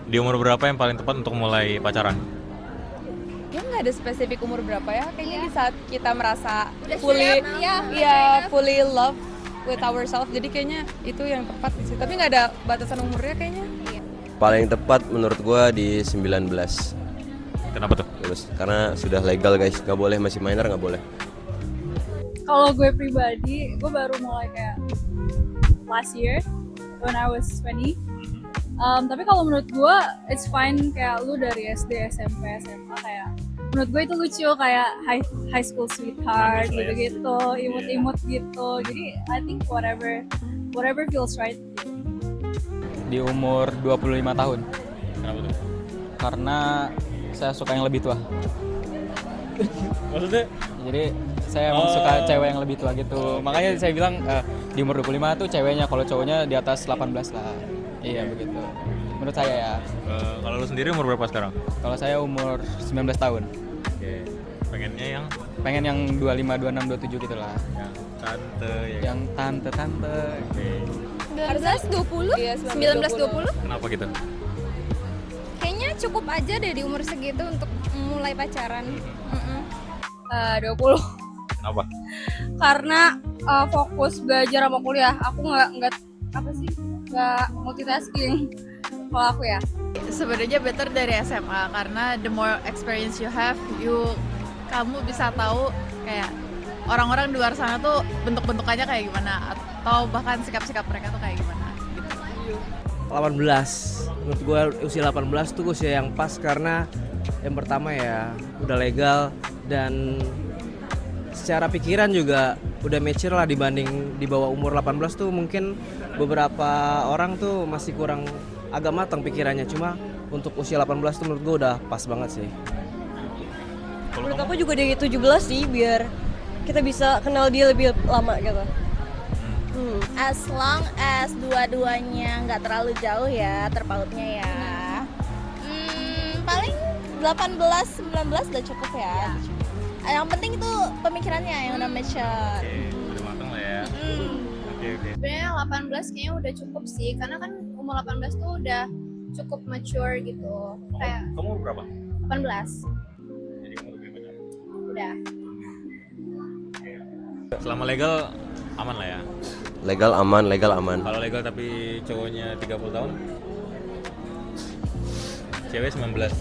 Di umur berapa yang paling tepat untuk mulai pacaran? Ya nggak ada spesifik umur berapa ya. Kayaknya di saat kita merasa Udah fully, siap, ya, ya fully love with ourselves. Jadi kayaknya itu yang tepat sih. Tapi nggak ada batasan umurnya kayaknya. Paling tepat menurut gua di 19 Kenapa tuh? lulus. Karena sudah legal guys, nggak boleh masih minor, nggak boleh. Kalau gue pribadi, gue baru mulai kayak last year when I was 20. Tapi kalau menurut gue, it's fine kayak lu dari SD, SMP, SMA kayak menurut gue itu lucu kayak high school sweetheart gitu-gitu, imut-imut gitu. Jadi I think whatever feels right. Di umur 25 tahun. Kenapa tuh? Karena saya suka yang lebih tua. Maksudnya? Jadi saya emang suka cewek yang lebih tua gitu. Makanya saya bilang di umur 25 tuh ceweknya, kalau cowoknya di atas 18 lah. Iya begitu. Menurut saya ya. Kalau lu sendiri umur berapa sekarang? Kalau saya umur 19 tahun. Oke. Pengennya yang Pengen yang 25, 26, 27 gitu lah. tante ya. Yang tante-tante. Oke. 19-20? Iya, 19-20? Kenapa gitu? Kayaknya cukup aja deh di umur segitu untuk mulai pacaran. 20. Kenapa? Karena fokus belajar sama kuliah. Aku nggak multitasking kalau aku ya. Sebenarnya better dari SMA karena the more experience you have, kamu bisa tahu kayak orang-orang di luar sana tuh bentuk-bentukannya kayak gimana atau bahkan sikap-sikap mereka tuh kayak gimana gitu. 18. Menurut gue usia 18 tuh usia yang pas karena yang pertama ya udah legal dan secara pikiran juga udah mature lah dibanding di bawah umur 18 tuh mungkin beberapa orang tuh masih kurang agak matang pikirannya, cuma untuk usia 18 tuh menurut gue udah pas banget sih. Menurut aku juga dari 17 sih biar kita bisa kenal dia lebih lama gitu. As long as dua-duanya nggak terlalu jauh ya terpautnya ya. Paling 18-19 udah cukup ya. Yang penting itu pemikirannya yang udah mature. Oke, udah matang lah ya. Oke. Sebenarnya 18 kayaknya udah cukup sih, karena kan umur 18 tuh udah cukup mature gitu. Kayak Kamu umur berapa? 18 Jadi kamu lebih pacaran. udah. Selama legal aman lah ya. Legal aman. Kalau legal tapi cowoknya 30 tahun, cewek 19,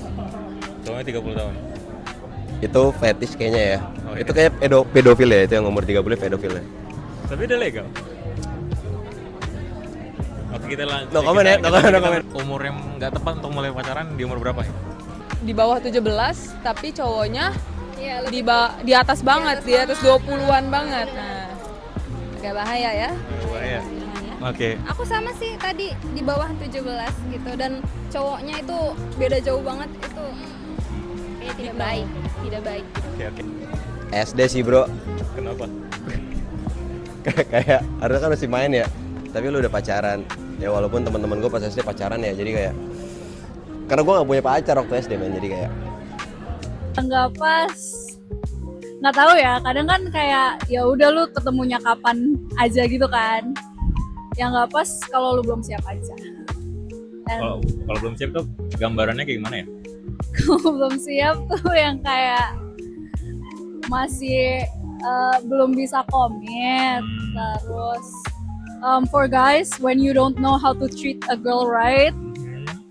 cowoknya 30 tahun. Itu fetish kayaknya ya. Oh, iya. Itu kayak pedofil ya, itu yang umur 30 pedofil ya. Tapi udah legal. Oke, kita lanjut. No comment ya, no comment. Umur yang nggak tepat untuk mulai pacaran di umur berapa ya? Di bawah 17, tapi cowoknya Iya, di atas banget, di atas 20-an banget. Nah, agak bahaya ya. Bahaya. Oke. Aku sama sih tadi di bawah 17 gitu, dan cowoknya itu beda jauh banget, itu kayak tidak baik, tidak baik. Oke. SD sih bro. Kenapa? Kayak harusnya kan masih main ya, tapi lu udah pacaran ya, walaupun teman-teman gue pas SD pacaran ya, jadi kayak karena gue nggak punya pacar waktu SD man, jadi kayak Nggak pas, nggak tahu ya, kadang kan kayak ya udah lu ketemunya kapan aja gitu kan, yang nggak pas kalau lu belum siap aja. Dan Kalau belum siap tuh gambarannya kayak gimana ya? kalau belum siap tuh yang kayak masih belum bisa komit. Terus for guys, when you don't know how to treat a girl right,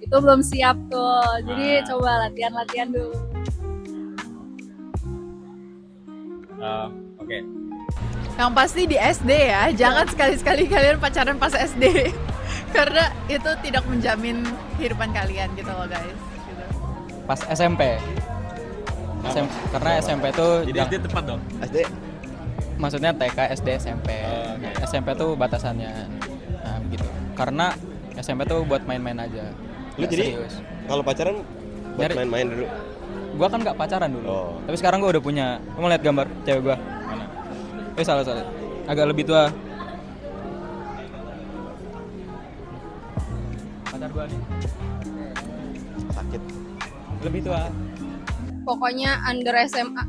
itu belum siap tuh, jadi coba latihan dulu. Oke. Yang pasti di SD ya, jangan sekali-sekali kalian pacaran pas SD karena itu tidak menjamin kehidupan kalian gitu loh guys. Gitu. Pas SMP. Karena SMP tuh Jadi SD tepat dong. SD maksudnya TK, SD, SMP. Oke. SMP tuh batasannya. Nah, begitu. Karena SMP tuh buat main-main aja. lu Nggak jadi serius. kalau pacaran buat Nyari- main-main dulu. Gua kan nggak pacaran dulu. Oh. Tapi sekarang gua udah punya. Lu mau lihat gambar cewek gua? Mana? Salah. Agak lebih tua. Pacar gua nih. Sakit. Lebih tua. Pokoknya under SMA,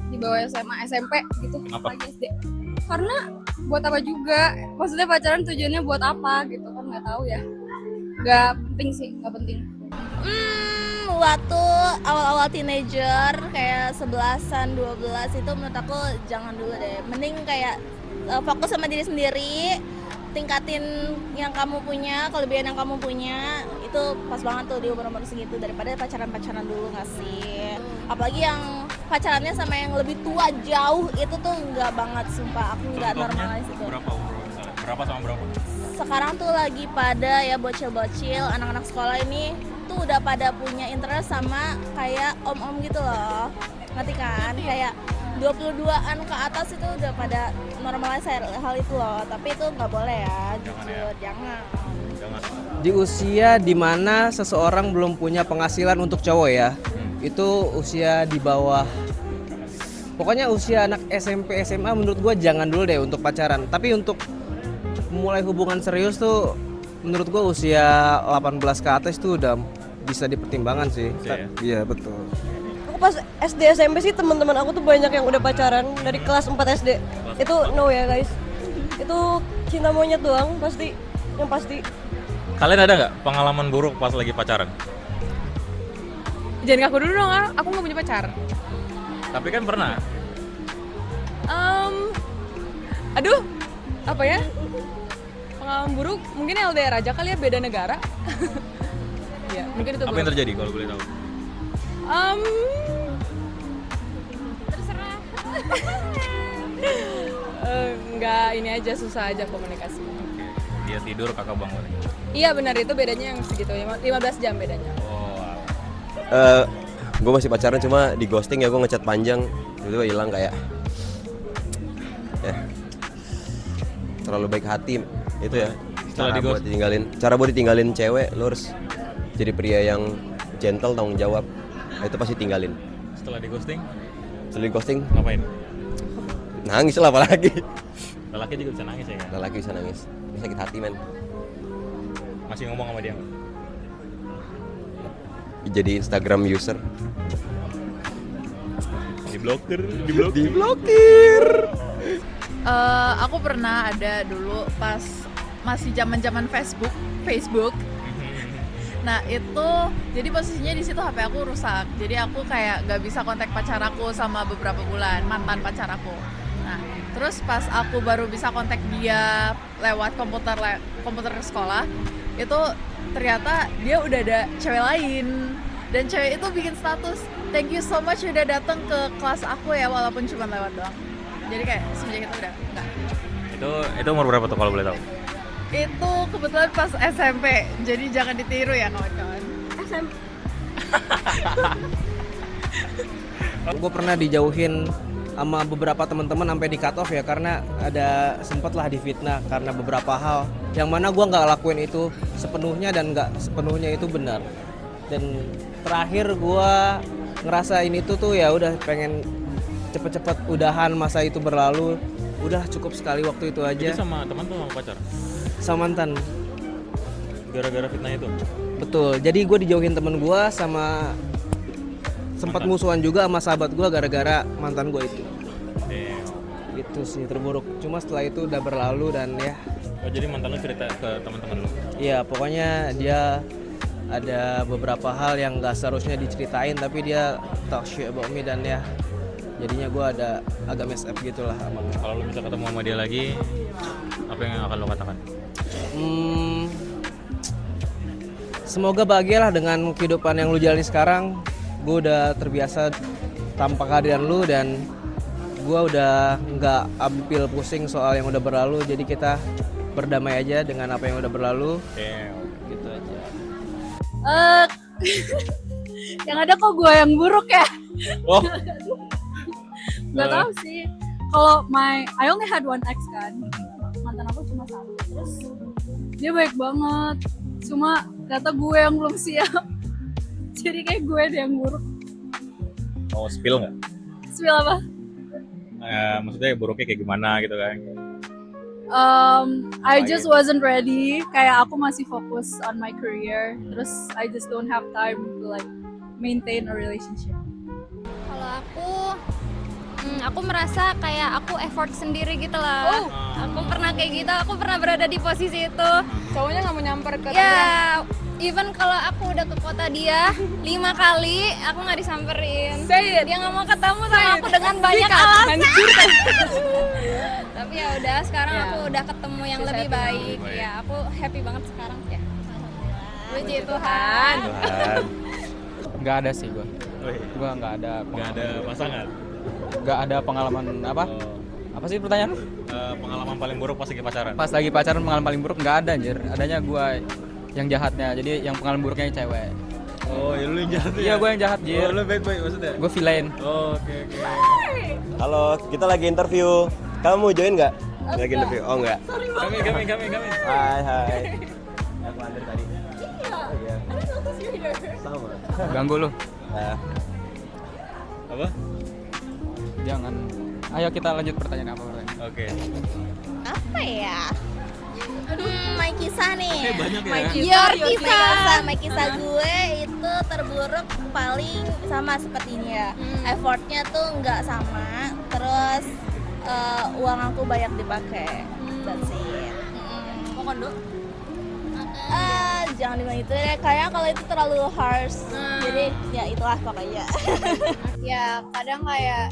di bawah SMA, SMP gitu. Kenapa? Lagi SD. Karena buat apa juga, maksudnya pacaran tujuannya buat apa gitu kan, nggak tahu ya. nggak penting sih, nggak penting. Waktu awal-awal teenager kayak 11-an, 12 itu menurut aku jangan dulu deh. Mending kayak fokus sama diri sendiri, tingkatin yang kamu punya, kelebihan yang kamu punya. Itu pas banget tuh di umur-umur segitu daripada pacaran-pacaran dulu nggak sih? Apalagi yang pacarannya sama yang lebih tua jauh itu tuh nggak banget, sumpah aku nggak normalis itu. Berapa umur? Berapa sama berapa? Sekarang tuh lagi pada ya bocil-bocil, anak-anak sekolah ini tuh udah pada punya interest sama kayak om-om gitu loh, ngerti kan? Kayak 22-an ke atas itu udah pada normalize hal itu loh, tapi itu nggak boleh ya, jujur, jangan. Di usia dimana seseorang belum punya penghasilan untuk cowok ya, itu usia di bawah, pokoknya usia anak SMP SMA menurut gue jangan dulu deh untuk pacaran. Tapi untuk mulai hubungan serius tuh menurut gue usia 18 ke atas tuh udah bisa dipertimbangkan sih. Iya betul. Aku pas SD SMP sih teman-teman aku tuh banyak yang udah pacaran dari kelas 4 SD. Itu no ya guys. Itu cinta monyet doang pasti, yang pasti. Kalian ada nggak pengalaman buruk pas lagi pacaran? Jangan ngaku dulu dong, aku nggak punya pacar. Tapi kan pernah. Aduh, apa ya? Pengalaman buruk mungkin LDR aja kali ya, beda negara. Ya, mungkin itu. Apa yang terjadi kalau boleh tahu? Terserah. Enggak, ini aja susah aja komunikasi. Oke. Dia tidur, kakak bangun. Iya benar, itu bedanya yang segitu, 15 jam bedanya. Oh. Gue masih pacaran cuma di ghosting ya, gue ngechat panjang tiba-tiba hilang kayak ya terlalu baik hati itu ya. Setelah Cara buat ditinggalin cewek, lo harus jadi pria yang gentle, tanggung jawab. Nah, itu pasti tinggalin. Setelah di ghosting, ngapain? Nangis lah apalagi. Lelaki juga bisa nangis ya kan? Lelaki bisa nangis, bisa sakit hati men. Masih ngomong sama dia nggak? Jadi Instagram user. Diblokir. Aku pernah ada dulu pas masih zaman Facebook. Nah itu jadi posisinya di situ HP aku rusak. Jadi aku kayak gak bisa kontak pacar aku sama beberapa bulan, mantan pacar aku. Nah terus pas aku baru bisa kontak dia lewat komputer sekolah, itu ternyata dia udah ada cewek lain. Dan cewek itu bikin status, thank you so much udah datang ke kelas aku ya, walaupun cuma lewat doang. Jadi kayak semenjak itu udah enggak. Itu umur berapa tuh kalau boleh tahu? Itu kebetulan pas SMP, jadi jangan ditiru ya kawan-kawan. SMP. Gue pernah dijauhin sama beberapa teman-teman sampai di cut off ya, karena ada sempatlah difitnah karena beberapa hal yang mana gue nggak lakuin itu sepenuhnya dan nggak sepenuhnya itu benar. Dan terakhir gue ngerasa ini tuh ya udah pengen cepet-cepet udahan masa itu berlalu, udah cukup sekali waktu itu aja. Jadi sama teman tuh sama pacar? Sama mantan. Gara-gara fitnah itu? Betul, jadi gue dijauhin temen gue sama sempat musuhan juga sama sahabat gue gara-gara mantan gue itu. Itu sih terburuk, cuma setelah itu udah berlalu dan ya. Oh jadi mantan lu cerita ke teman-teman lu? Iya, pokoknya dia ada beberapa hal yang gak seharusnya diceritain tapi dia talk shit about me dan ya jadinya gue ada agak mess up gitu lah. Kalau lu bisa ketemu sama dia lagi, apa yang akan lo katakan? Semoga bahagialah dengan kehidupan yang lu jalani sekarang. Gue udah terbiasa tanpa kehadiran lu dan gue udah nggak ambil pusing soal yang udah berlalu. Jadi kita berdamai aja dengan apa yang udah berlalu. Gitu aja. Yang ada kok gue yang buruk ya. Oh. Gak tau sih. Kalau I only had one ex kan. Mantan aku cuma satu. Terus dia baik banget. Cuma kata gue yang belum siap. Jadi kayak gue deh yang buruk. Mau spill nggak? Spill apa? Maksudnya buruknya kayak gimana gitu kan? I just wasn't ready. Kayak aku masih fokus on my career. Terus I just don't have time to like maintain a relationship. Kalau aku merasa kayak aku effort sendiri gitu lah. Aku pernah kayak gitu, aku pernah berada di posisi itu. Cowoknya nggak mau nyamper ke Ya, even kalau aku udah ke kota dia 5 kali, aku nggak disamperin. Dia nggak mau ketemu sama aku dengan banyak alasan. Tapi ya udah, sekarang aku udah ketemu yang lebih baik. Ya, aku happy banget sekarang ya. Puji Tuhan. Nggak ada sih gue. Gue nggak ada pasangan. nggak ada pengalaman apa? Apa sih pertanyaan lu? Pengalaman paling buruk pas lagi pacaran. Pas lagi pacaran pengalaman paling buruk nggak ada anjir. Adanya gue yang jahatnya. Jadi yang pengalaman buruknya cewek. Oh, ya lu yang jahat. Iya, gue yang jahat, Jir. Oh, lu baik-baik maksudnya. Gue villain. Oh, oke. Halo, kita lagi interview. Kamu mau join nggak? Lagi interview? Oh nggak. Kami. Hai. Aku Andre tadi. Iya. Sama. Ganggu lu. Nah, Apa? Jangan. Ayo kita lanjut pertanyaan apa? Oke. Apa ya? My kisah nih. banyak ya. My kisah gue itu terburuk paling sama sepertinya. Effortnya tuh nggak sama. Terus uang aku banyak dipakai. That's it. mau kondo. Jangan dibilang itu deh, kayaknya kalau itu terlalu harsh. Jadi ya itulah pokoknya. Ya kadang kayak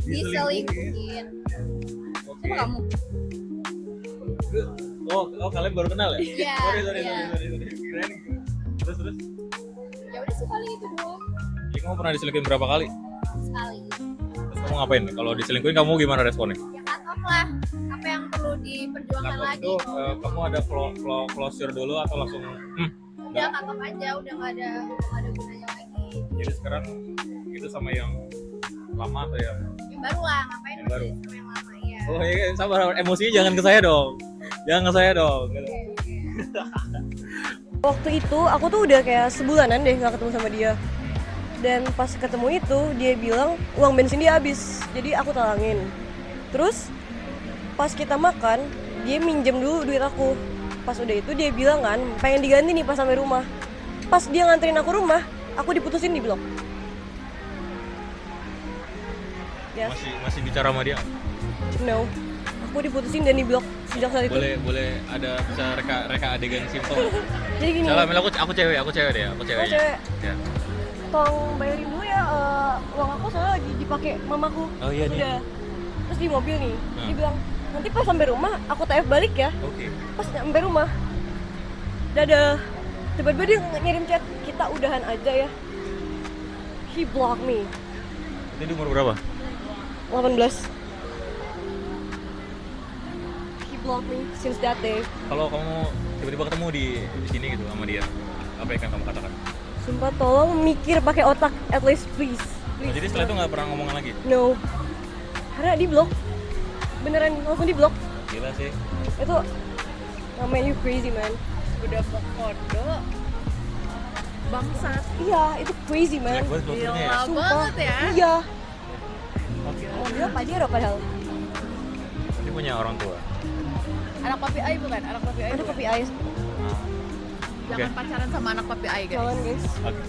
diselingkuhin. Sama kamu? Oh, kalian baru kenal ya? Iya. Sorry. Kirain. Terus. Ya udah sekali itu doang. Jadi kamu pernah diselingkuhin berapa kali? Sekali. Terus kamu ngapain? Kalau diselingkuhin kamu gimana responnya? Ya cut off lah. Apa yang perlu diperjuangkan Cut off lagi? itu kamu ada closure dulu atau langsung Udah cut off aja, udah nggak ada gunanya lagi. Jadi sekarang itu sama yang lama atau yang Yang baru lah, ngapain Yang baru. sama yang lama ya. Oh iya, sabar, emosinya jangan ke saya dong. Jangan ke saya dong. Waktu itu aku tuh udah kayak sebulanan deh nggak ketemu sama dia. Dan pas ketemu itu dia bilang uang bensin dia habis, jadi aku talangin. Terus pas kita makan dia minjem dulu duit aku. Pas udah itu dia bilang kan pengen diganti nih pas sampai rumah. Pas dia nganterin aku rumah, aku diputusin di blok. Ya, Masih bicara sama dia? no. Aku diputusin dan di blok sejak saat itu. Boleh ada bisa reka adegan simpel. Jadi gini. Salah, Mel, aku cewek deh, aku ceweknya. cewek. Ya. Tolong bayarin dulu ya uang aku soalnya lagi dipakai mamaku. Oh iya nih. Udah. Terus di mobil nih, dia bilang nanti pas sampai rumah aku TF balik ya. Oke. Pas sampai rumah, dadah. Tiba-tiba dia ngirim chat kita udahan aja ya. He blocked me. Itu di umur berapa? 18. He blocked me since that day. Kalau kamu tiba-tiba ketemu di sini gitu sama dia, apa yang akan kamu katakan? Sumpah tolong mikir pakai otak at least please. Oh, jadi setelah itu nggak pernah ngomongan lagi? No. Karena di blok. Beneran langsung di blok. Gila sih. Itu namanya you crazy man. Udah kodo bangsat. Iya, itu crazy man. Jelek banget blokirnya ya? Gila banget ya. Iya. Oke. Mobilnya Pajero padahal. Dia punya orang tua. Anak papi ai bukan? Anak papi ai. Ada bukan? kopi ais. Jangan pacaran sama anak papi ai guys. Jangan guys. Oke.